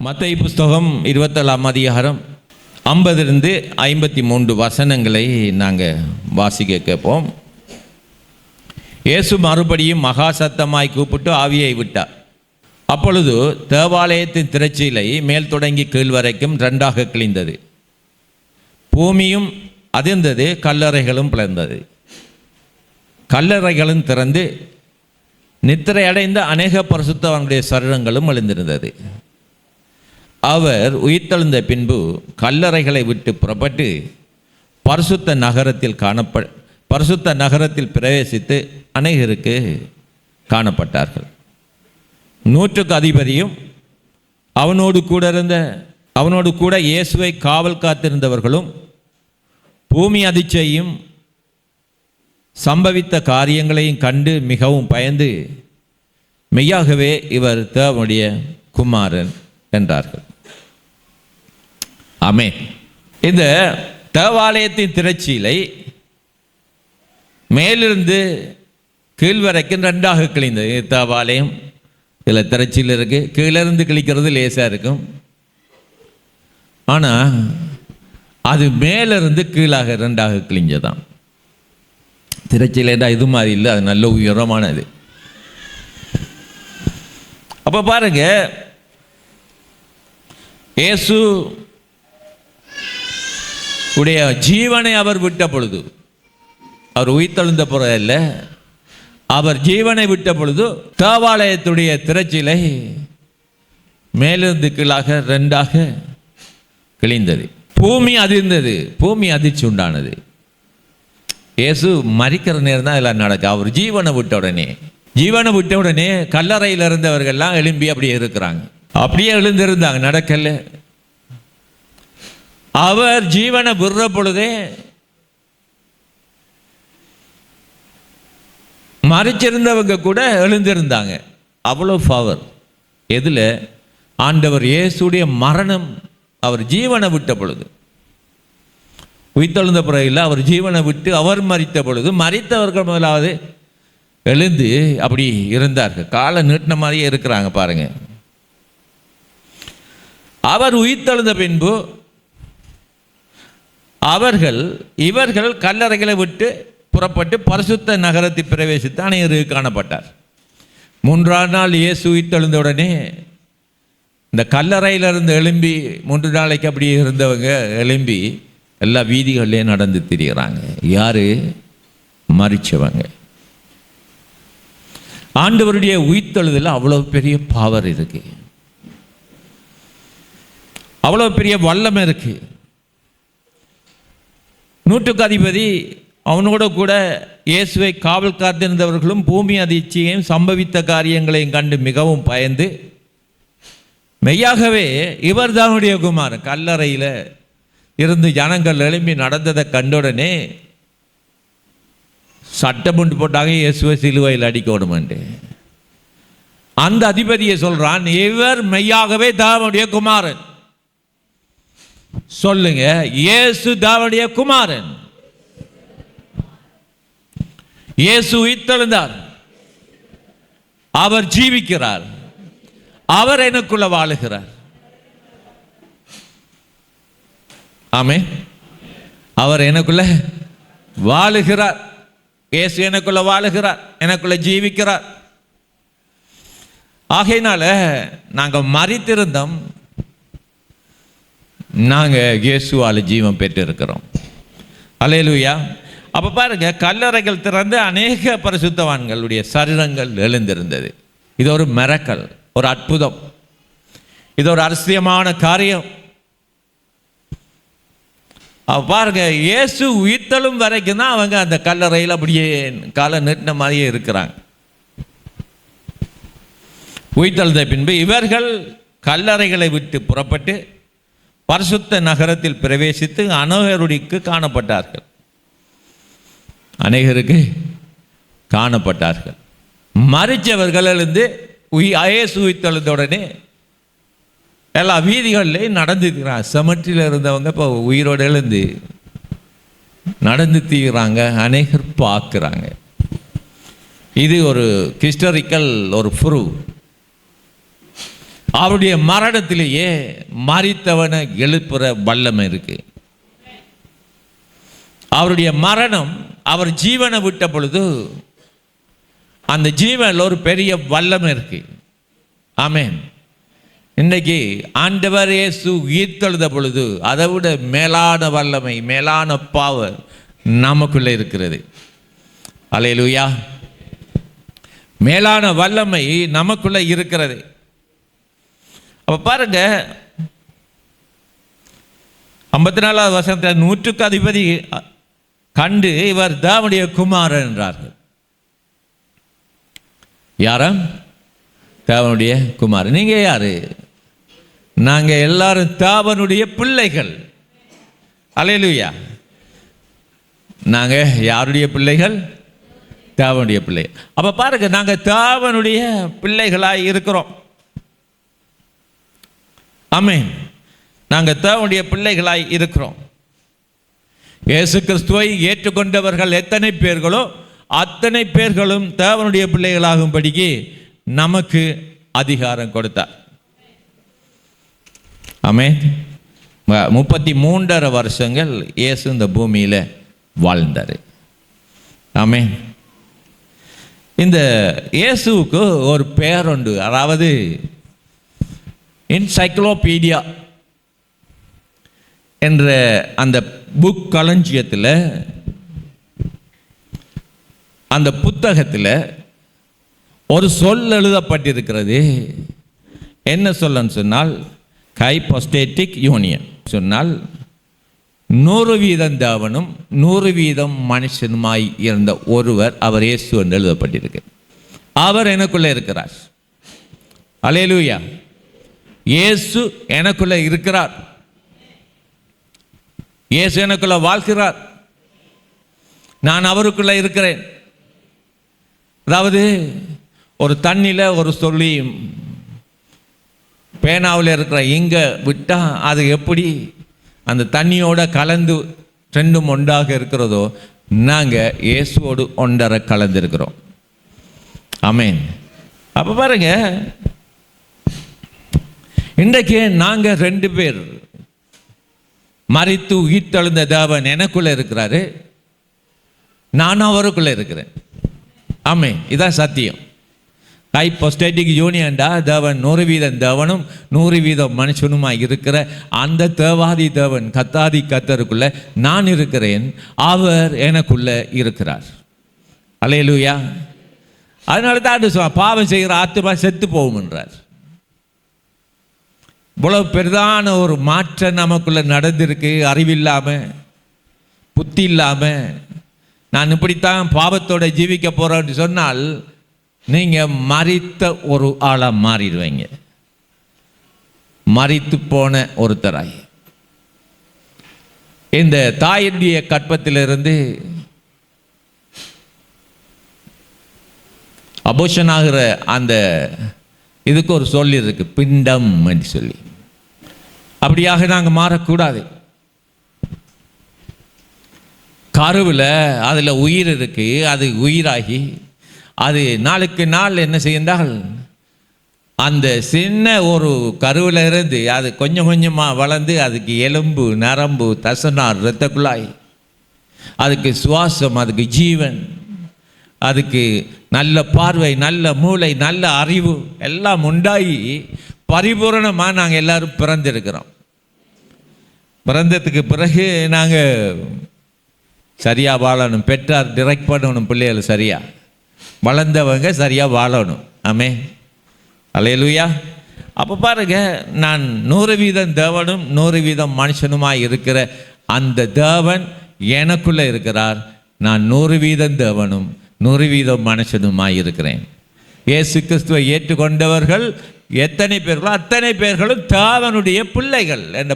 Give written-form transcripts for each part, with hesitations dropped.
மத்தேயு புஸ்தகம் 27 அதிகாரம் 50 53 வசனங்களை நாங்கள் வாசிக்க கேட்போம். இயேசு மறுபடியும் மகா சத்தமாய் கூப்பிட்டு ஆவியை விட்டார். அப்பொழுது தேவாலயத்தின் திரைச்சீலை மேல் தொடங்கி கீழ் வரைக்கும் 2ஆக கிழிந்தது. பூமியும் அதிர்ந்தது, கல்லறைகளும் பிளந்தது. கல்லறைகளும் திறந்து நித்திரை அடைந்த அநேக பரிசுத்தவான்களுடைய சரீரங்களும் எழுந்திருந்தது. அவர் உயிர்த்தெழுந்த பின்பு கல்லறைகளை விட்டு புறப்பட்டு பரிசுத்த நகரத்தில் பிரவேசித்து அநேகருக்கு காணப்பட்டார்கள். 100க்கு அதிபதியும் அவனோடு கூட இயேசுவை காவல் காத்திருந்தவர்களும் பூமி அதிர்ச்சியையும் சம்பவித்த காரியங்களையும் கண்டு மிகவும் பயந்து, மெய்யாகவே இவர் தேவனுடைய குமாரன் என்றார்கள். ஆமென். இந்த தேவாலயத்தின் திரைச்சீலை மேலிருந்து கீழ் வரைக்கும் 2ஆக கிழிந்தது. தேவாலயம் இதில் திரைச்சீல் இருக்குது. கீழிருந்து கிழிக்கிறது லேசாக இருக்கும். ஆனால் அது மேலிருந்து கீழாக 2ஆக கிழிஞ்சதான். திரைச்சீலைண்டா இது மாதிரி இல்லை, அது நல்ல உயரமானது. அப்போ பாருங்க, இயேசு உடைய ஜீவனை அவர் விட்ட பொழுது, அவர் உயிர்த்தெழுந்த பொழுது, அவர் ஜீவனை விட்ட பொழுது தேவாலயத்துடைய திரைச்சீலை மேலிருந்து கீழாக 2ஆக கிழிந்தது. பூமி அதிர்ந்தது, பூமி அதிர்ச்சி உண்டானது. இயேசு மரிக்கிற நேரம் தான் எல்லாம் நடக்கு. அவர் ஜீவனை விட்ட உடனே கல்லறையில் இருந்தவர்கள்லாம் எழும்பி அப்படியே இருக்கிறாங்க. அப்படியே எழுந்திருந்தாங்க, நடக்கல. அவர் ஜீவனை விடுற பொழுதே மறிச்சிருந்தவங்க கூட எழுந்திருந்தாங்க. அவ்வளோ பவர். எதில்? ஆண்டவர் இயேசுடைய மரணம். அவர் ஜீவனை விட்ட பொழுது, உயிர்த்தெழுந்த பிறகு அவர் ஜீவனை விட்டு அவர் மரித்த பொழுது, மரித்தவர்கள் முதலாவது எழுந்து அப்படி இருந்தார்கள். காலை நீட்டின மாதிரியே இருக்கிறாங்க பாருங்க. அவர் உயிர்த்தெழுந்த பின்பு இவர்கள் கல்லறைகளை விட்டு புறப்பட்டு பரிசுத்த நகரத்தில் பிரவேசித்து அநேகருக்கு காணப்பட்டார். 3ஆம் நாள் இயேசு உயிர்த்தெழுந்த உடனே இந்த கல்லறையிலிருந்து எழும்பி 3 நாளைக்கு அப்படியே இருந்தவங்க எழும்பி எல்லா வீதிகளிலே நடந்து திரிகிறாங்க. யாரு? மரிச்சவங்க. ஆண்டவருடைய உயிர்த்தெழுதல் அவ்வளவு பெரிய பவர் இருக்கு, அவ்வளவு பெரிய வல்லமை இருக்கு. 100க்கு அதிபதி அவனோட கூட இயேசுவை காவல் காத்திருந்தவர்களும் பூமி அதிர்ச்சியையும் சம்பவித்த காரியங்களையும் கண்டு மிகவும் பயந்து, மெய்யாகவே இவர் தானுடைய குமாரன். கல்லறையில் இருந்து ஜனங்கள் எழும்பி நடந்ததை கண்டுடனே சட்டம் கொண்டு போட்டாங்க, இயேசுவை சிலுவையில் அடிக்கணுமென்று. அந்த அதிபதியை சொல்றான், இவர் மெய்யாகவே தேவனுடைய குமாரன். சொல்லுங்க, இயேசு தேவனுடைய குமாரன். இயேசு உயிர்த்தெழுந்தார், அவர் ஜீவிக்கிறார், அவர் எனக்குள்ள வாழுகிறார். ஆமென். அவர் எனக்குள்ள வாழுகிறார். இயேசு எனக்குள்ள வாழுகிறார், எனக்குள்ள ஜீவிக்கிறார். ஆகையினால நாங்கள் மரித்திருந்தோம், நாங்கள் இயேசுவால் ஜீவன் பெற்று இருக்கிறோம். அல்லேலூயா. அப்போ பாருங்க, கல்லறைகள் திறந்து அநேக பரிசுத்தவான்களுடைய சரீரங்கள் எழுந்திருந்தது. இது ஒரு மிரக்கல், ஒரு அற்புதம், இது ஒரு அதிசயமான காரியம். பாருங்க, இயேசு உயிர்த்தெழும் வரைக்கும் தான் அவங்க அந்த கல்லறையில் அப்படியே காலை நீட்டின மாதிரியே இருக்கிறாங்க. உயிர்த்தெழுந்த பின்பு இவர்கள் கல்லறைகளை விட்டு புறப்பட்டு பரிசுத்த நகரத்தில் பிரவேசித்து அநேகருக்கு காணப்பட்டார்கள். மரிச்சவர்கள் எழுந்து இயேசு உயிர்த்தெழுந்த உடனே எல்லா வீதிகளிலையும் நடந்துக்கிறாங்க. செமற்றில் இருந்தவங்க இப்போ உயிரோடு எழுந்து நடந்து தீர்றாங்க, அநேகர் பார்க்குறாங்க. இது ஒரு ஹிஸ்டாரிக்கல் ஒரு ப்ரூவ். அவருடைய மரணத்திலேயே மரித்தவனை எழுப்புற வல்லமை இருக்கு. அவருடைய மரணம், அவர் ஜீவனை விட்ட பொழுது அந்த ஜீவனில் ஒரு பெரிய வல்லமை இருக்கு. ஆமென். இன்றைக்கு ஆண்டவர் இயேசு உயிர்த்தெழுந்த பொழுது அதை விட மேலான வல்லமை, மேலான பவர் நமக்குள்ளே இருக்கிறது. அல்லேலூயா. மேலான வல்லமை நமக்குள்ள இருக்கிறது. அப்ப பாருங்க, 54வது வசனத்தில் 100க்கு அதிபதி கண்டு இவர் தேவனுடைய குமாரன் என்றார்கள். யாரும்? தேவனுடைய குமாரன். நீங்க யாரு? நாங்க எல்லாரும் தேவனுடைய பிள்ளைகள். அல்லேலூயா. நாங்க யாருடைய பிள்ளைகள்? தேவனுடைய பிள்ளை. அப்ப பாருங்க, நாங்க தேவனுடைய பிள்ளைகளாய் இருக்கிறோம். ஆமென். நாங்க தேவனுடைய பிள்ளைகளாய் இருக்கிறோம். இயேசு கிறிஸ்துவை ஏற்றுக்கொண்டவர்கள் எத்தனை பேர்களோ அத்தனை பேர்களும் தேவனுடைய பிள்ளைகளாகும்படிக்கு நமக்கு அதிகாரம் கொடுத்தார். ஆமென். 33.5 வருஷங்கள் இயேசு இந்த பூமியில வாழ்ந்தார். ஆமென். இந்த இயேசுவுக்கு ஒரு பெயர் உண்டு. அதாவது என்சைக்ளோபீடியா என்ற அந்த புக் களஞ்சியத்தில், அந்த புத்தகத்தில் ஒரு சொல் எழுதப்பட்டிருக்கிறது. என்ன சொல்லன்னு சொன்னால், ஹைபோஸ்டேட்டிக் யூனியன் சொன்னால் 100% தேவனும் 100% மனுஷனுமாய் இருந்த ஒருவர் அவர் இயேசு என்று எழுதப்பட்டிருக்கு. அவர் எனக்குள்ளே இருக்கிறார். அல்லேலூயா. இயேசு எனக்குள்ளே இருக்கிறார். இயேசு எனக்குள்ள வாழ்கிறார். நான் அவருக்குள்ள இருக்கிறேன். அதாவது ஒரு தண்ணியில் ஒரு சொல்லி பேனாவில் இருக்கிற இங்க விட்டா அது எப்படி அந்த தண்ணியோட கலந்து ரெண்டும் ஒன்றாக இருக்கிறதோ, நாங்கள் இயேசுவோடு ஒன்றரை கலந்துருக்கிறோம். ஆமென். அப்போ பாருங்க, இன்றைக்கு நாங்கள் 2 பேர், மரித்து உயிர்த்தெழுந்த தேவன் எனக்குள்ள இருக்கிறாரு, நான் அவருக்குள்ள இருக்கிறேன். ஆமென். இதான் சத்தியம். ஹைபோஸ்டேட்டிக் யூனியன்டா தேவன் 100% தேவனும் 100% மனுஷனுமாய் இருக்கிற அந்த தேவாதி தேவன் கத்தாதி கத்தருக்குள்ள நான் இருக்கிறேன், அவர் எனக்குள்ள இருக்கிறார். அல்லேலூயா. அதனால தான் பாவம் செய்கிற ஆத்துமா செத்து போகும் என்றார். இவ்வளவு பெரிதான ஒரு மாற்றம் நமக்குள்ள நடந்திருக்கு. அறிவில்லாம, புத்தி இல்லாம நான் இப்படித்தான் பாவத்தோட ஜீவிக்க போறேன்னு சொன்னால் நீங்க மரித்த ஒரு ஆளா மாறிடுவீங்க. மரித்து போன ஒருத்தராய் இந்த தாயினுடைய கற்பத்திலிருந்து அபோஷன் ஆகிற அந்த இதுக்கு ஒரு சொல்லி இருக்கு, பிண்டம் என்று சொல்லி. அப்படியாக நாங்கள் மாறக்கூடாது. கருவில் அதில் உயிர் இருக்கு. அது உயிராகி அது நாளுக்கு நாள் என்ன செய்தால் அந்த சின்ன ஒரு கருவில் இருந்து அது கொஞ்சம் கொஞ்சமாக வளர்ந்து அதுக்கு எலும்பு, நரம்பு, தசனார், இரத்த குழாய், அதுக்கு சுவாசம், அதுக்கு ஜீவன், அதுக்கு நல்ல பார்வை, நல்ல மூளை, நல்ல அறிவு எல்லாம் உண்டாகி பரிபூரணமாக நாங்கள் எல்லாரும் பிறந்திருக்கிறோம். பிறந்ததுக்கு பிறகு நாங்கள் சரியாக வாழணும். பெற்றார் டிரெக்ட் பண்ணணும் பிள்ளைகள் சரியாக. வளர்ந்தவங்க சரியாக வாழணும். ஆமென். அல்லேலூயா. அப்போ பாருங்க, நான் 100% தேவனும் 100% மனுஷனுமாய் இருக்கிற அந்த தேவன் எனக்குள்ளே இருக்கிறார். நான் 100% தேவனும் 100% மனுஷனுமாய் இருக்கிறேன். இயேசு கிறிஸ்துவை ஏற்றுக்கொண்டவர்கள் எத்தனை பேர்களோ அத்தனை பேர்களும் தேவனுடைய பிள்ளைகள். என்ற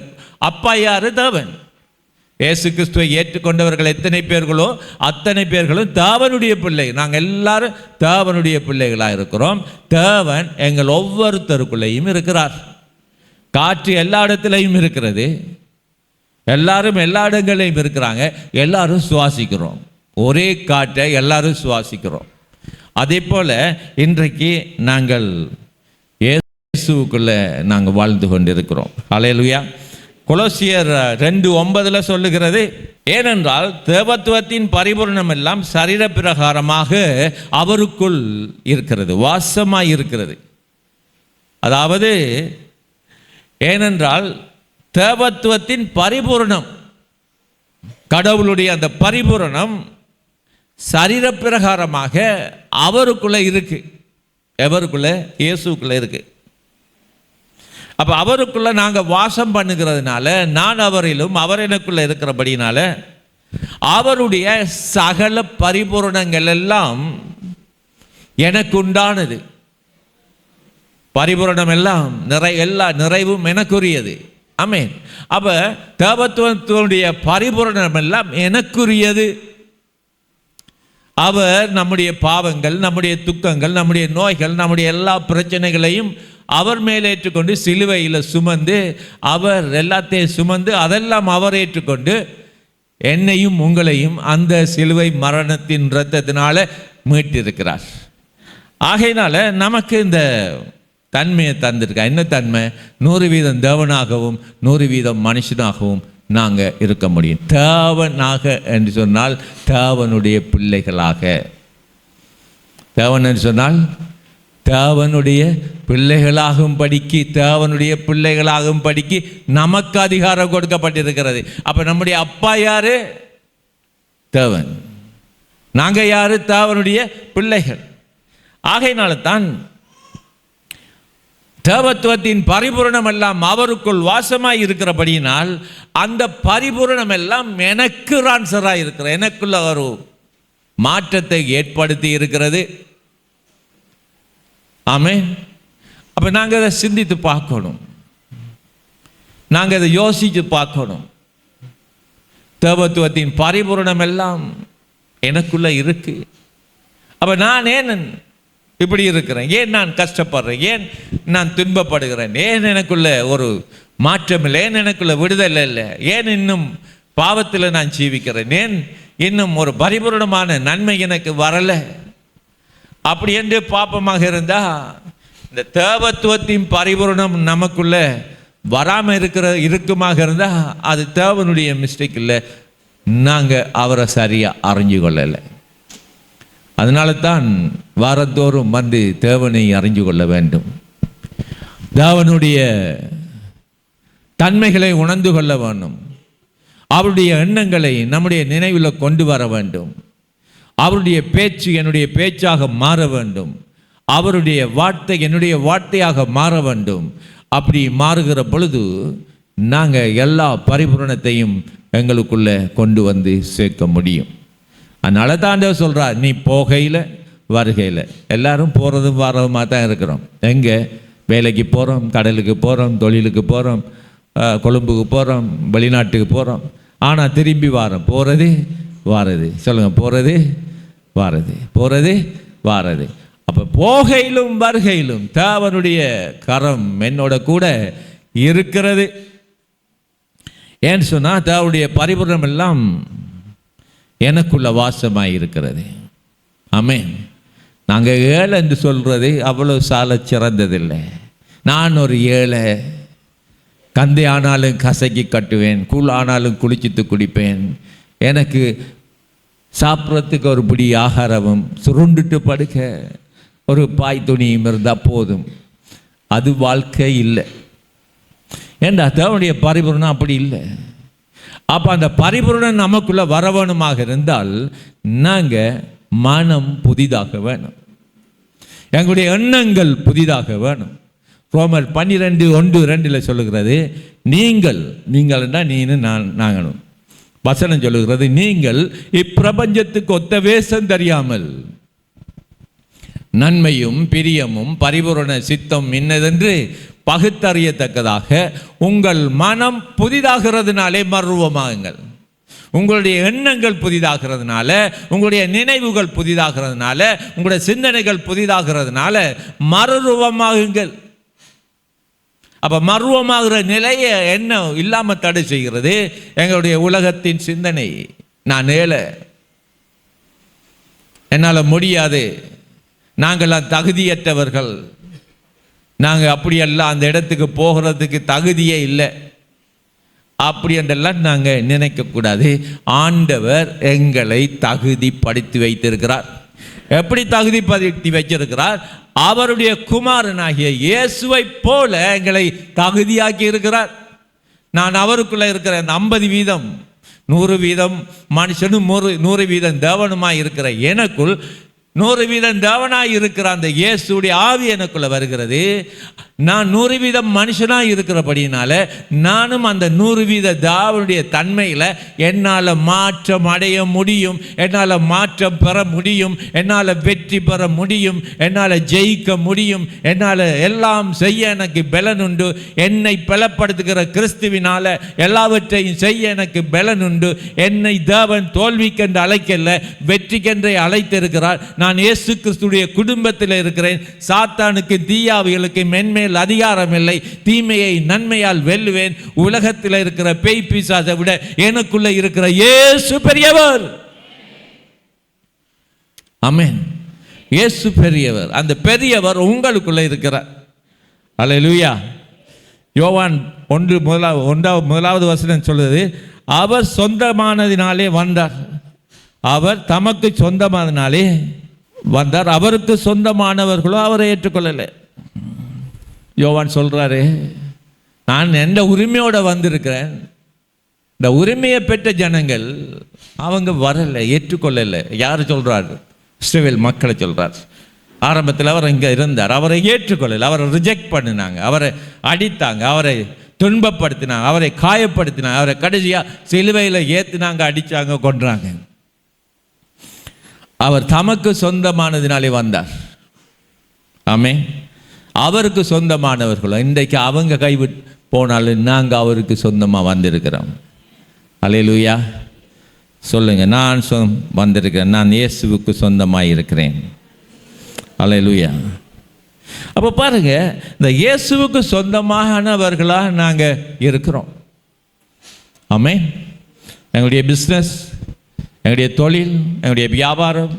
அப்பா யாரு? தேவன். இயேசு கிறிஸ்துவை ஏற்றுக்கொண்டவர்கள் எத்தனை பேர்களோ அத்தனை பேர்களும் தேவனுடைய பிள்ளை. நாங்கள் எல்லாரும் தேவனுடைய பிள்ளைகளாக இருக்கிறோம். தேவன் எங்கள் ஒவ்வொருத்தருக்குள்ளேயும் இருக்கிறார். காற்று எல்லா இடத்துலையும் இருக்கிறது. எல்லாரும் எல்லா இடங்களையும் இருக்கிறாங்க. எல்லாரும் சுவாசிக்கிறோம். ஒரே காற்றை எல்லாரும் சுவாசிக்கிறோம். அதே போல் இன்றைக்கு நாங்கள் இயேசு இயேசுவுக்குள்ளே நாங்கள் வாழ்ந்து கொண்டிருக்கிறோம். ஹல்லேலூயா. கொலோசியர் 2:9 சொல்லுகிறது, ஏனென்றால் தேவத்துவத்தின் பரிபூரணம் எல்லாம் சரீர பிரகாரமாக அவருக்குள் இருக்கிறது, வாசமாய் இருக்கிறது. அதாவது ஏனென்றால் தேவத்துவத்தின் பரிபூரணம், கடவுளுடைய அந்த பரிபூரணம் சரீர பிரகாரமாக அவருக்குள்ளே இருக்கு. எவருக்குள்ள? இயேசுக்குள்ள இருக்கு. அப்போ அவருக்குள்ள நாங்கள் வாசம் பண்ணுகிறதுனால, நான் அவரிலும் அவர் எனக்குள்ள இருக்கிறபடினால, அவருடைய சகல பரிபூரணங்கள் எல்லாம் எனக்கு உண்டானது. பரிபூரணம் எல்லாம் எல்லா நிறைவும் எனக்குரியது. ஆமென். அப்போ தேவத்துவத்தினுடைய பரிபூரணம் எல்லாம் எனக்குரியது. அவர் நம்முடைய பாவங்கள், நம்முடைய துக்கங்கள், நம்முடைய நோய்கள், நம்முடைய எல்லா பிரச்சனைகளையும் அவர் மேல் ஏற்றுக்கொண்டு சிலுவையில் சுமந்து, அவர் எல்லாத்தையும் சுமந்து அதெல்லாம் அவர் ஏற்றுக்கொண்டு என்னையும் உங்களையும் அந்த சிலுவை மரணத்தின் இரத்தத்தினால மீட்டிருக்கிறார். ஆகையினால நமக்கு இந்த தன்மையை தந்திருக்கா. என்ன தன்மை? 100% தேவனாகவும் 100% மனுஷனாகவும் நாங்கள் இருக்க முடியும். தேவனாக என்று சொன்னால் தேவனுடைய பிள்ளைகளாக. தேவன் என்று சொன்னால் தேவனுடைய பிள்ளைகளாகும் படிக்கு, தேவனுடைய பிள்ளைகளாகும் படிக்கு நமக்கு அதிகாரம் கொடுக்கப்பட்டிருக்கிறது. அப்போ நம்முடைய அப்பா யாரு? தேவன். நாங்கள் யாரு? தேவனுடைய பிள்ளைகள். ஆகையினால தான் தேவத்துவத்தின் பரிபூரணம் எல்லாம் அவருக்குள் வாசமாய் இருக்கிறபடியினால் அந்த பரிபூரணம் எல்லாம் எனக்கு ஆன்சராக இருக்கிற, எனக்குள்ள ஒரு மாற்றத்தை ஏற்படுத்தி இருக்கிறது. ஆமென். அப்போ நாங்கள் அதை சிந்தித்து பார்க்கணும், நாங்கள் அதை யோசித்து பார்க்கணும். தேவத்துவத்தின் பரிபூரணம் எல்லாம் எனக்குள்ள இருக்கு. அப்போ நான் ஏன் இப்படி இருக்கிறேன்? ஏன் நான் கஷ்டப்படுறேன்? ஏன் நான் துன்பப்படுகிறேன்? ஏன் எனக்குள்ள ஒரு மாற்றம் இல்லை? ஏன் எனக்குள்ள விடுதலை இல்லை? ஏன் இன்னும் பாவத்தில் நான் ஜீவிக்கிறேன்? ஏன் இன்னும் ஒரு பரிபூரணமான நன்மை எனக்கு வரலை? அப்படி என்று பாப்பமாக இருந்தால், இந்த தேவத்துவத்தின் பரிபூரணம் நமக்குள்ள வராமல் இருக்குமாக இருந்தால் அது தேவனுடைய மிஸ்டேக் இல்லை, நாங்கள் அவரை சரியாக அறிஞ்சு கொள்ளலை. அதனால தான் வாரந்தோறும் வந்து தேவனை அறிஞ்சு கொள்ள வேண்டும், தேவனுடைய தன்மைகளை உணர்ந்து கொள்ள வேண்டும், அவருடைய எண்ணங்களை நம்முடைய நினைவில் கொண்டு வர வேண்டும், அவருடைய பேச்சு என்னுடைய பேச்சாக மாற வேண்டும், அவருடைய வார்த்தை என்னுடைய வார்த்தையாக மாற வேண்டும். அப்படி மாறுகிற பொழுது நாங்கள் எல்லா பரிபூரணத்தையும் எங்களுக்குள்ளே கொண்டு வந்து சேர்க்க முடியும். அதனால தான் சொல்கிறார், நீ போகையில் வருகையில் எல்லாரும் போகிறதும் வரதுமாக தான் இருக்கிறோம். எங்கே? வேலைக்கு போகிறோம், கடலுக்கு போகிறோம், தொழிலுக்கு போகிறோம், கொழும்புக்கு போகிறோம், வெளிநாட்டுக்கு போகிறோம். ஆனால் திரும்பி வாரம் போகிறது வாரது. சொல்லுங்கள், போகிறது வாரது, போகிறது வாரது. அப்போ போகையிலும் வருகையிலும் தேவனுடைய கரம் என்னோட கூட இருக்கிறது. ஏன்னு சொன்னால் தேவனுடைய பரிபூரணம் எல்லாம் எனக்குள்ள வாசமாக இருக்கிறது. ஆமென். நாங்கள் ஏழை என்று சொல்கிறது அவ்வளோ சால சிறந்ததில்லை. நான் ஒரு ஏழை, கந்தை ஆனாலும் கசக்கி கட்டுவேன், கூழ் ஆனாலும் குளிச்சித்து குடிப்பேன், எனக்கு சாப்பிட்றதுக்கு ஒரு பிடி ஆகாரமும் சுருண்டுட்டு படுக்க ஒரு பாய் துணியும் இருந்தால் போதும். அது வாழ்க்கை இல்லை. ஏண்டா தேவனுடைய பரிபூரணம் அப்படி இல்லை. அப்போ அந்த பரிபூரணம் நமக்குள்ளே வரவணுமாக இருந்தால் நாங்கள் மனம் புதிதாக வேணும், எங்களுடைய எண்ணங்கள் புதிதாக வேணும். ரோமர் 12:1-2 சொல்லுகிறது, நீங்கள்னா நீனு நாங்களும். வசனம் சொல்லுகிறது, நீங்கள் இப்பிரபஞ்சத்துக்கு ஒத்த வேஷம் தெரியாமல் நன்மையும் பிரியமும் பரிபூரண சித்தம் இன்னதென்று பகுத்தறியத்தக்கதாக உங்கள் மனம் புதிதாகிறதுனாலே மறுரூபமாகுங்கள். உங்களுடைய எண்ணங்கள் புதிதாகிறதுனால, உங்களுடைய நினைவுகள் புதிதாகிறதுனால, உங்களுடைய சிந்தனைகள் புதிதாகிறதுனால மறுரூபமாகுங்கள். அப்போ மறுரூபமாகிற நிலையை என்ன இல்லாமல் தடை செய்கிறது? எங்களுடைய உலகத்தின் சிந்தனை. நான் ஏழை, என்னால் முடியாது, நாங்கள்லாம் தகுதியற்றவர்கள், நாங்கள் அப்படியெல்லாம் அந்த இடத்துக்கு போகிறதுக்கு தகுதியே இல்லை, அப்படி என்றெல்லாம் நாங்கள் நினைக்கக்கூடாது. ஆண்டவர் எங்களை தகுதிப்படுத்தி வைத்திருக்கிறார். எப்படி தகுதிப்படுத்தி வைத்திருக்கிறார்? அவருடைய குமாரனாகிய இயேசுவை போல எங்களை தகுதியாக்கி இருக்கிறார். நான் அவருக்குள்ளே இருக்கிற 50% 100% மனுஷனும் 100% தேவனுமாய் இருக்கிற எனக்குள் 100% தேவனாய் இருக்கிற அந்த இயேசுடைய ஆவி எனக்குள்ள வருகிறது. நான் 100% மனுஷனாய் இருக்கிறபடினால நானும் அந்த 100% தேவனுடைய தன்மையில் என்னால் மாற்றம் அடைய முடியும், என்னால் மாற்றம் பெற முடியும், என்னால் வெற்றி பெற முடியும், என்னால் ஜெயிக்க முடியும், என்னால் எல்லாம் செய்ய எனக்கு பலன் உண்டு. என்னை பலப்படுத்துகிற கிறிஸ்துவினால எல்லாவற்றையும் செய்ய எனக்கு பலன் உண்டு. என்னை தேவன் தோல்விக்கென்று அழைக்கல, வெற்றிக்கென்றே அழைத்திருக்கிறார். நான் இயேசு கிறிஸ்துடைய குடும்பத்தில் இருக்கிறேன். சாத்தானுக்கு தீயாவிகளுக்கு மென்மேல் அதிகாரம் இல்லை. தீமையை நன்மையால் வெல்லுவேன். உலகத்தில் இருக்கிற பேய் பிசாசை விட எனக்குள்ள இருக்கிற இயேசு பெரியவர். ஆமென். இயேசு பெரியவர். அந்த பெரியவர் உங்களுக்குள்ள இருக்கிறார். அல்லேலூயா. யோவான் 1:1 வசனம் சொல்லுது, அவர் சொந்தமானதினாலே வந்தார். அவர் தமக்கு சொந்தமானதினாலே வந்தார். அவருக்கு சொந்தமானவர்களோ அவரை ஏற்றுக்கொள்ளலை. யோவான் சொல்றாரு, நான் எந்த உரிமையோட வந்திருக்கிறேன். இந்த உரிமையை பெற்ற ஜனங்கள் அவங்க வரலை, ஏற்றுக்கொள்ளலை. யார் சொல்றார்? இஸ்ரவேல் மக்களை சொல்றார். ஆரம்பத்தில் அவர் இங்கே இருந்தார், அவரை ஏற்றுக்கொள்ளலை, அவரை ரிஜெக்ட் பண்ணினாங்க, அவரை அடித்தாங்க, அவரை துன்பப்படுத்தினாங்க, அவரை காயப்படுத்தினாங்க, அவரை கடைசியாக சிலுவையில் ஏற்றினாங்க, அடித்தாங்க, கொன்றாங்க. அவர் தமக்கு சொந்தமானதினாலே வந்தார். ஆமென். அவருக்கு சொந்தமானவர்களோ இன்றைக்கு அவங்க கைவிட்டு போனாலும் நாங்கள் அவருக்கு சொந்தமாக வந்திருக்கிறோம். அல்லேலூயா. சொல்லுங்கள், நான் வந்திருக்கிறேன், நான் இயேசுவுக்கு சொந்தமாக இருக்கிறேன். அல்லேலூயா. அப்போ பாருங்க, இந்த இயேசுவுக்கு சொந்தமானவர்களாக நாங்கள் இருக்கிறோம். ஆமென். எங்களுடைய பிஸ்னஸ், எங்களுடைய தொழில், எங்களுடைய வியாபாரம்,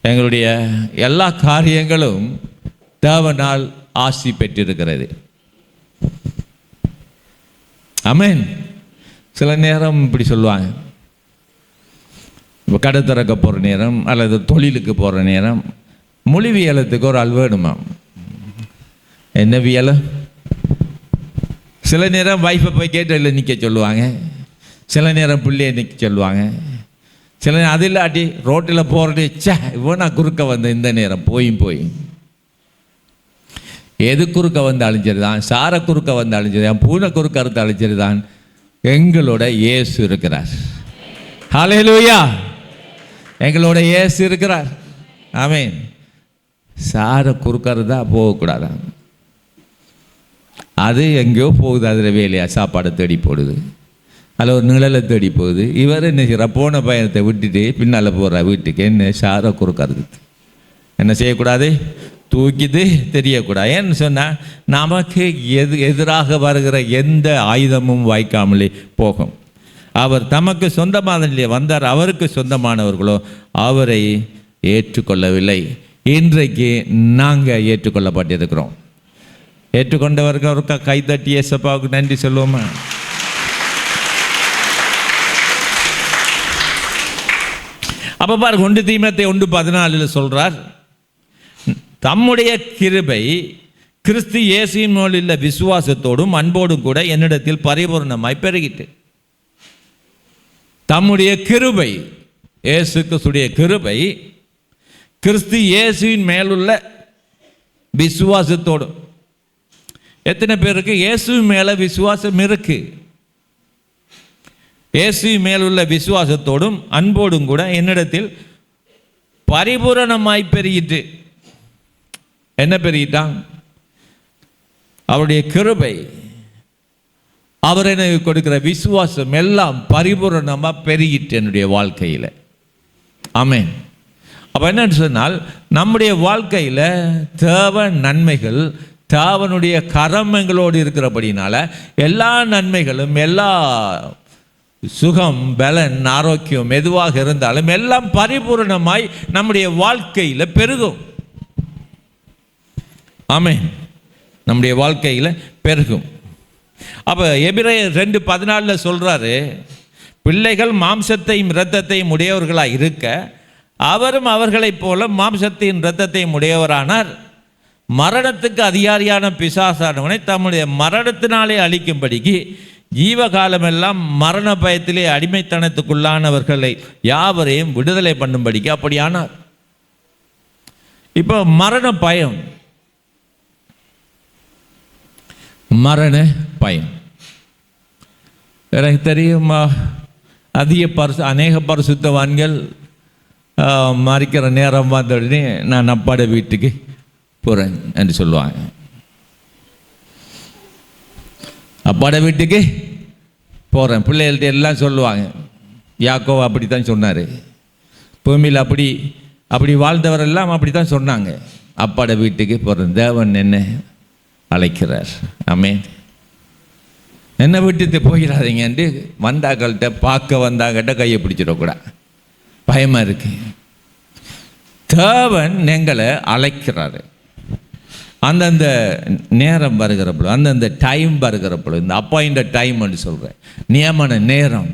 எங்களுடைய எல்லா காரியங்களும் தேவனால் ஆசி பெற்றிருக்கிறது. ஆமென். சில நேரம் இப்படி சொல்லுவாங்க, இப்போ கடை திறக்க போகிற நேரம் அல்லது தொழிலுக்கு போகிற நேரம் மொழிவியலத்துக்கு ஒரு ஆள் வேணுமா? என்ன வியலம்? சில நேரம் வைஃபை போய் கேட்டில் நிற்க சொல்லுவாங்க, சில நேரம் பிள்ளையை நிற்க சொல்லுவாங்க, சில நேரம் அது இல்லாட்டி ரோட்டில் போகிறது, இவனா குறுக்க வந்த இந்த நேரம் போய் எது குறுக்க வந்து அழிஞ்சிருதான், சார குறுக்க வந்து அழிஞ்சிருதான், பூனை குறுக்க அறுத்து அழிஞ்சிருதான், எங்களோட இயேசு இருக்கிறார். ஹல்லேலூயா. எங்களோட இயேசு இருக்கிறார். ஆமென். சார குறுக்கறதா போகக்கூடாதான், அது எங்கேயோ போகுது, அதில் வேலையா சாப்பாடை தேடி போடுது, அதில் ஒரு நிழலை தேடி போகுது. இவர் என்ன செய்யறா? போன பயணத்தை விட்டுட்டு பின்னால் போகிற வீட்டுக்கு என்ன சார குறுக்கறது என்ன செய்யக்கூடாது? தூக்கிட்டு தெரியக்கூடாது. ஏன்னு சொன்னால் நமக்கு எதிராக வருகிற எந்த ஆயுதமும் வாய்க்காமலே போகும். அவர் தமக்கு சொந்தமானதிலே வந்தார், அவருக்கு சொந்தமானவர்களோ அவரை ஏற்றுக்கொள்ளவில்லை. இன்றைக்கு நாங்கள் ஏற்றுக்கொள்ளப்பட்டிருக்கிறோம். ஏற்றுக்கொண்டவர்கள் ஒருக்கா கைத்தட்டி ஏசப்பாவுக்கு நன்றி சொல்லுவோமா? அப்போ பாருங்க, 1 தீமோத்தேயு 1:14 சொல்றார், தம்முடைய கிருபை கிறிஸ்து இயேசுவின் மேல் உள்ள விசுவாசத்தோடும் அன்போடும் கூட என்னிடத்தில் பரிபூர்ணமாய் பெருகிட்டு. தம்முடைய கிருபை, இயேசு கிறிஸ்துடைய கிருபை கிறிஸ்து இயேசுவின் மேலுள்ள விசுவாசத்தோடும். எத்தனை பேருக்கு இயேசுவின் மேல விசுவாசம் இருக்கு? இயேசுவின் மேலுள்ள விசுவாசத்தோடும் அன்போடும் கூட என்னிடத்தில் பரிபூரணமாய் பெருகிட்டு. என்ன பெருகிட்டான்? அவருடைய கிருபை, அவர் எனக்கு கொடுக்கிற விசுவாசம் எல்லாம் பரிபூரணமாக பெருகிட்டு என்னுடைய வாழ்க்கையில். ஆமென். அப்போ என்னன்னு சொன்னால், நம்முடைய வாழ்க்கையில் தேவ நன்மைகள் தேவனுடைய கரமங்களோடு இருக்கிறபடினால எல்லா நன்மைகளும், எல்லா சுகம், பலன், ஆரோக்கியம் எதுவாக இருந்தாலும் எல்லாம் பரிபூரணமாய் நம்முடைய வாழ்க்கையில் பெருகும். ஆமென். நம்முடைய வாழ்க்கையில் பெருகும். அப்போ எபிரேயர் 2:14 சொல்கிறாரு, பிள்ளைகள் மாம்சத்தையும் இரத்தத்தையும் உடையவர்களாக இருக்க அவரும் அவர்களைப் போல மாம்சத்தையும் இரத்தத்தையும் உடையவரானார். மரணத்துக்கு அதிகாரியான பிசாசானவனை தம்முடைய மரணத்தினாலே அழிக்கும்படிக்கு ஜீவகாலமெல்லாம் மரண பயத்திலே அடிமைத்தனத்துக்குள்ளானவர்களை யாவரையும் விடுதலை பண்ணும்படிக்கு அப்படியானார். இப்போ மரண பயம், மரண பயம் எனக்கு தெரியுமா? அநேக பரிசுத்தவான்கள் மறிக்கிற நேரம் வந்த உடனே நான் அப்பாட வீட்டுக்கு போகிறேன் என்று சொல்லுவாங்க. அப்பாட வீட்டுக்கு போகிறேன் பிள்ளைகள்கிட்ட எல்லாம் சொல்லுவாங்க. யாக்கோவா அப்படி தான் சொன்னார். பூமியில் அப்படி வாழ்ந்தவரெல்லாம் அப்படி தான் சொன்னாங்க. அப்பாட வீட்டுக்கு போகிறேன், தேவன் என்ன அழைக்கிறார். ஆமென். என்ன விட்டுட்டு போயிடாதீங்கன்ட்டு வந்தாக்கள்கிட்ட பார்க்க வந்தாக்கிட்ட கையை பிடிச்சிடக்கூடாது, பயமாக இருக்கு. தேவன் எங்களை அழைக்கிறாரு. அந்தந்த நேரம் வருகிறப்போ, அந்தந்த டைம் வருகிறப்போ, இந்த அப்பாயிண்ட் டைம்னு சொல்கிறேன், நியமன நேரம்,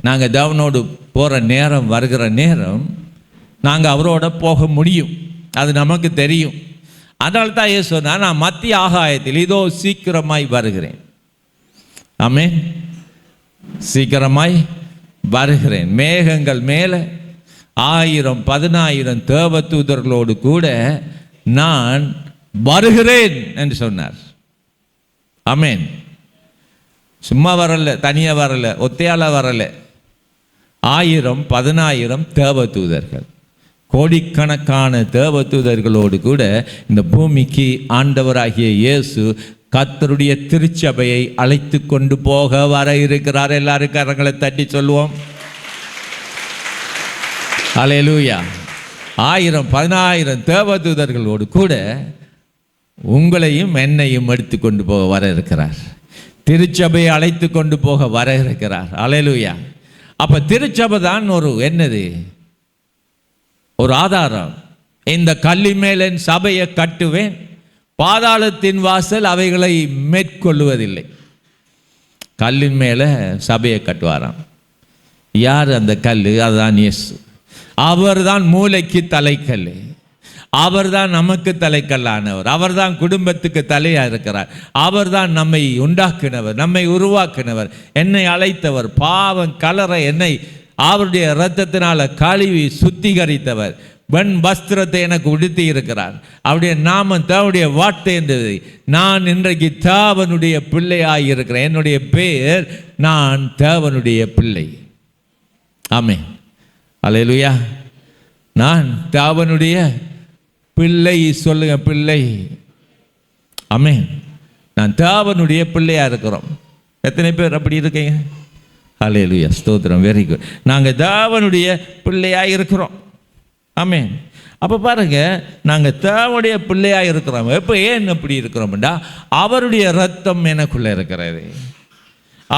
நாங்கள் தேவனோடு போகிற நேரம் வருகிற நேரம் நாங்கள் அவரோட போக முடியும். அது நமக்கு தெரியும். அதனால தான் ஏன் சொன்னால், நான் மத்திய ஆகாயத்தில் இதோ சீக்கிரமாய் வருகிறேன். ஆமென். சீக்கிரமாய் வருகிறேன். மேகங்கள் மேலே 1000-10,000 தேவதூதர்களோடு கூட நான் வருகிறேன் என்று சொன்னார். ஆமென். சும்மா வரல, தனியாக வரல, ஒத்தையால வரல. 1000-10,000 தேவதூதர்கள், கோடிக்கணக்கான தேவதூதர்களோடு கூட இந்த பூமிக்கு ஆண்டவராகிய இயேசு கர்த்தருடைய திருச்சபையை அழைத்து கொண்டு போக வர இருக்கிறார். எல்லாரும் கரங்களை தட்டி சொல்லுவோம் அல்லேலூயா. 1000-10,000 தேவதூதர்களோடு கூட உங்களையும் என்னையும் எடுத்து கொண்டு போக வர இருக்கிறார். திருச்சபையை அழைத்து கொண்டு போக வர இருக்கிறார். அல்லேலூயா. அப்போ திருச்சபை தான் என்னது, ஒரு ஆதாரம். இந்த கல்லின் மேல் என் சபையை கட்டுவேன், பாதாளத்தின் வாசல் அவைகளை மேற்கொள்ளுவதில்லை. கல்லின் மேலே சபையை கட்டுவாராம். யார் அந்த கல்? அதுதான் இயேசு. அவர் தான் மூளைக்கு தலைக்கல். அவர் தான் நமக்கு தலைக்கல்லானவர். அவர் தான் குடும்பத்துக்கு தலையாக இருக்கிறார். அவர் தான் நம்மை உண்டாக்கினவர், நம்மை உருவாக்கினவர், என்னை அழைத்தவர், பாவம் கலர என்னை அவருடைய இரத்தத்தினால கழுவி சுத்திகரித்தவர், வெண் வஸ்திரத்தை எனக்கு உடுத்தி இருக்கிறார். அவருடைய நாமம் தேவனுடைய வார்த்தை என்றது. நான் இன்றைக்கு தேவனுடைய பிள்ளையாய் இருக்கிறேன். என்னுடைய பேர், நான் தேவனுடைய பிள்ளை. ஆமென். அல்லேலூயா. நான் தேவனுடைய பிள்ளை. சொல்லுங்க, பிள்ளை. ஆமென். நான் தேவனுடைய பிள்ளையா இருக்கிறோம். எத்தனை பேர் அப்படி இருக்கீங்க? அல்லேலூயா, ஸ்தோத்திரம், வெரி குட். நாங்கள் தேவனுடைய பிள்ளையாக இருக்கிறோம். ஆமென். அப்போ பாருங்க, நாங்கள் தேவனுடைய பிள்ளையாக இருக்கிறோம். எப்போ ஏன் அப்படி இருக்கிறோம்டா, அவருடைய ரத்தம் எனக்குள்ளே இருக்கிறது,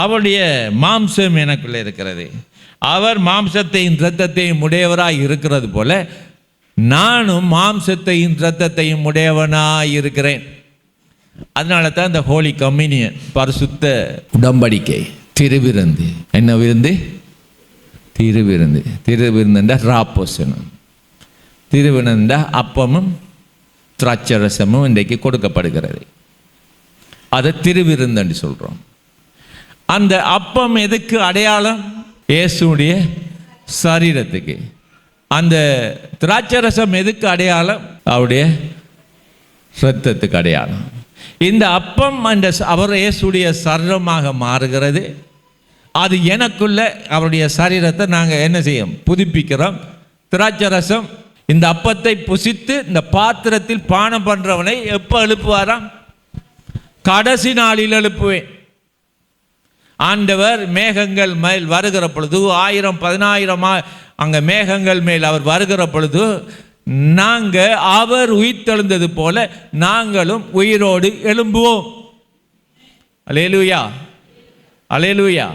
அவருடைய மாம்சம் எனக்குள்ளே இருக்கிறது. அவர் மாம்சத்தையும் இரத்தத்தையும் உடையவராய் இருக்கிறது போல நானும் மாம்சத்தையும் இரத்தத்தையும் உடையவனாய் இருக்கிறேன். அதனால தான் இந்த ஹோலி கம்யூனியன், பரிசுத்த உடன்படிக்கை, திருவிருந்து. என்ன விருந்து? திருவிருந்து. திருவிருந்துண்டா ராப்போசனம். திருவிருந்தா அப்பமும் திராட்சரசமும் இன்றைக்கு கொடுக்கப்படுகிறது. அதை திருவிருந்துன்னு சொல்கிறோம். அந்த அப்பம் எதுக்கு அடையாளம்? இயேசுடைய சரீரத்துக்கு. அந்த திராட்சரசம் எதுக்கு அடையாளம்? அவருடைய இரத்தத்துக்கு அடையாளம். இந்த அப்பம் அந்த அவர் இயேசுடைய சரீரமாக மாறுகிறது. அது எனக்குள்ள அவருடைய சரீரத்தை நாங்கள் என்ன செய்யும்? புதுப்பிக்கிறோம். திராட்சரசம், இந்த அப்பத்தை புசித்து இந்த பாத்திரத்தில் பானம் பண்ணுறவனை எப்போ எழுப்புவாராம்? கடைசி நாளில் எழுப்புவேன். ஆண்டவர் மேகங்கள் மேல் வருகிற பொழுது, 1000-10,000 அங்கே மேகங்கள் மேல் அவர் வருகிற பொழுது, நாங்கள் அவர் உயிர்த்தெழுந்தது போல நாங்களும் உயிரோடு எழும்புவோம். அல்லேலூயா, அல்லேலூயா.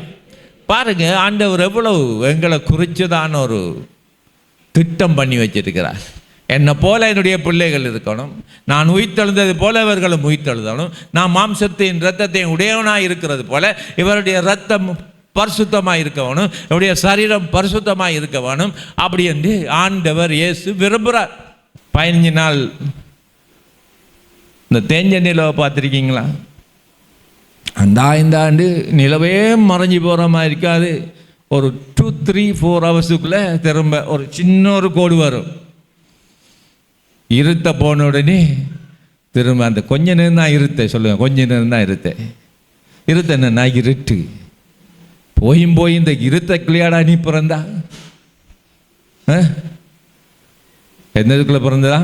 பாருங்க, ஆண்டவர் எவ்வளவு எங்களை குறிச்சதான ஒரு திட்டம் பண்ணி வச்சிருக்கிறார். என்னை போல என்னுடைய பிள்ளைகள் இருக்கணும். நான் உயிர்த்தெழுந்தது போல இவர்களும் உயிர்த்தெழுதணும். நான் மாம்சத்தையும் இரத்தத்தையும் உடையவனாக இருக்கிறது போல இவருடைய இரத்தம் பரிசுத்தமாக இருக்க வேணும், இவருடைய சரீரம் பரிசுத்தமாக இருக்க வேணும். அப்படி என்று ஆண்டவர் இயேசு விரும்புகிறார். 15 நாள் இந்த தேஞ்ச நிலவை பார்த்துருக்கீங்களா? இந்த ஆண்டு நிலவே மறைஞ்சி போகிற மாதிரி இருக்காது. ஒரு 2-3-4 ஹவர்ஸுக்குள்ளே திரும்ப ஒரு சின்ன ஒரு கோடு வரும். இருட்ட போன உடனே திரும்ப அந்த கொஞ்ச நேரம் தான் இருத்த சொல்லுங்கள், கொஞ்ச நேரம் தான் இருத்த என்னன்னா இருட்டு. போயும் இந்த இருத்த கிளியாடா நீ பிறந்தா? என்னதுக்குள்ளே பிறந்ததா?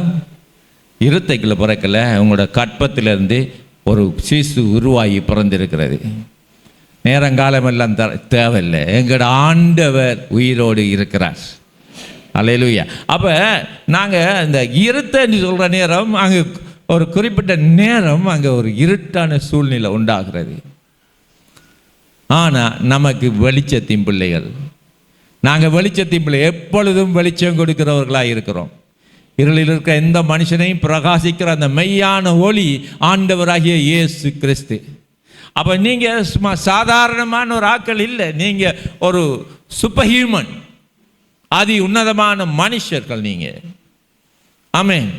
இருத்தைக்குள்ளே பிறக்கல. உங்களோட கற்பத்திலிருந்து ஒரு சிசு உருவாகி பிறந்திருக்கிறது. நேரங்காலமெல்லாம் தேவையில்லை. எங்களோட ஆண்டவர் உயிரோடு இருக்கிறார். அல்லேலூயா. அப்போ நாங்கள் இந்த இருட்டன்னு சொல்கிற நேரம் அங்கே ஒரு குறிப்பிட்ட நேரம் அங்கே ஒரு இருட்டான சூழ்நிலை உண்டாகிறது. ஆனால் நமக்கு வெளிச்சத்தின் பிள்ளைகள், நாங்கள் வெளிச்சத்தின் பிள்ளை, எப்பொழுதும் வெளிச்சம் கொடுக்கிறவர்களாக இருக்கிறோம். இருளில் இருக்கிற எந்த மனுஷனையும் பிரகாசிக்கிற அந்த மெய்யான ஒளி ஆண்டவராகிய இயேசு கிறிஸ்து. அப்போ நீங்கள் சும்மா சாதாரணமான ஒரு ஆட்கள் இல்லை, நீங்கள் ஒரு சூப்பர் ஹியூமன், அதி உன்னதமான மனுஷர்கள் நீங்கள். ஆமென்.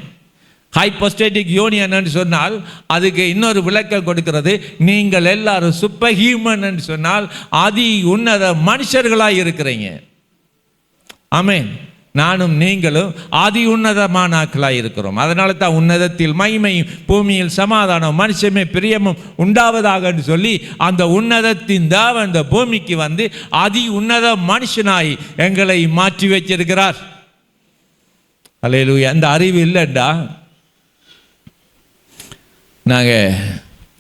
ஹைப்போஸ்டேட்டிக் யூனியன் சொன்னால் அதுக்கு இன்னொரு விளக்கம் கொடுக்கிறது. நீங்கள் எல்லாரும் சூப்பர் ஹியூமன் என்று சொன்னால் அதி உன்னத மனுஷர்களாக இருக்கிறீங்க. ஆமென். நானும் நீங்களும் அதி உன்னதமான ஆட்களாக இருக்கிறோம். அதனால தான் உன்னதத்தில் மகிமையும் பூமியில் சமாதானம் மனுஷமே பிரியமும் உண்டாவதாக சொல்லி அந்த உன்னதத்தின் தேவன் அந்த பூமிக்கு வந்து அதி உன்னத மனுஷனாய் எங்களை மாற்றி வச்சிருக்கிறார். அல்லேலூயா. அந்த அறிவு இல்லைண்டா நாங்கள்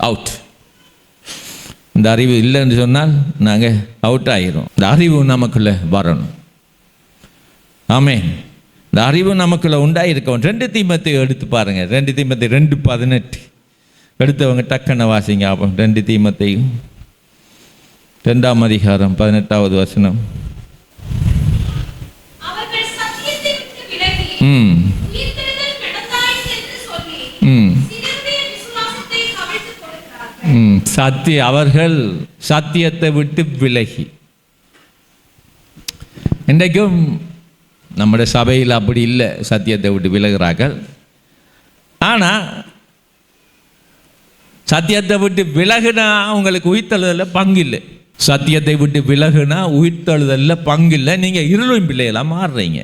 அவுட். இந்த அறிவு இல்லைன்னு சொன்னால் நாங்கள் அவுட் ஆகிரும். இந்த அறிவு நமக்குள்ளே வரணும். ஆமென். இந்த அறிவு நமக்குள்ளே உண்டாயிருக்கோம். 2 தீமோத்தேயு எடுத்து பாருங்கள். 2 தீமோத்தேயு 2:18 எடுத்தவங்க டக்குன்னு வாசிங்க. அப்போ 2 தீமோத்தேயு 2ஆம் அதிகாரம் 18வது வசனம். அவர்கள் சத்தியத்தை விட்டு விலகி. இன்றைக்கும் நம்முடைய சபையில் அப்படி இல்லை, சத்தியத்தை விட்டு விலகிறார்கள். ஆனால் சத்தியத்தை விட்டு விலகுனா அவங்களுக்கு உயிர்த்தெழுதலில் பங்கு இல்லை. சத்தியத்தை விட்டு விலகுனா உயிர்த்தெழுதலில் பங்கு இல்லை. நீங்கள் இருளும் பிள்ளைகளாக மாறுறீங்க.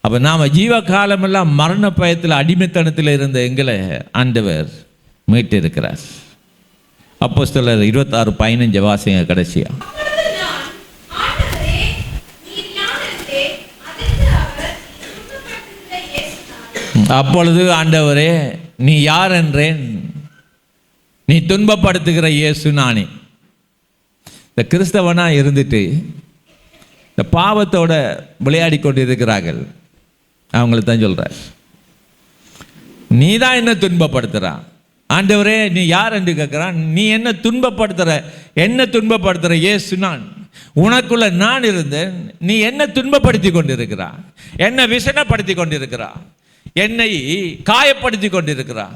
அப்போ நாம் ஜீவ காலமெல்லாம் மரண பயத்தில் அடிமைத்தனத்தில் இருந்த எங்களை ஆண்டவர் மீட்டு இருக்கிறார். அப்போஸ்தலர் 26:15 வாசிங்க கடைசியா. அப்பொழுது ஆண்டவரே நீ யார் என்றேன். நீ துன்பப்படுத்துகிற இயேசு நானே. இந்த கிறிஸ்தவனா இருந்துட்டு இந்த பாவத்தோட விளையாடி கொண்டு இருக்கிறார்கள். அவங்களுக்கு தான் சொல்ற, நீ தான் என்ன துன்பப்படுத்துறா. ஆண்டவரே நீ யார் என்று கேட்கிறான். நீ என்ன துன்பப்படுத்துற இயேசு நான். உனக்குள்ள நான் இருந்தேன். நீ என்ன துன்பப்படுத்தி கொண்டிருக்கிறா, என்ன விசனப்படுத்தி கொண்டிருக்கிறா, என்னை காயப்படுத்தி கொண்டிருக்கிறா.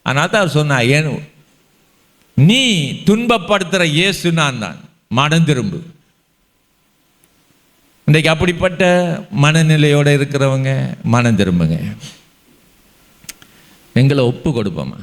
ஆனால் தான் சொன்ன, நீ துன்பப்படுத்துகிற இயேசு நான் தான். மனம் திரும்பு. இன்றைக்கு அப்படிப்பட்ட மனநிலையோடு இருக்கிறவங்க மனம் திரும்புங்க. எங்களை ஒப்பு கொடுப்போமா?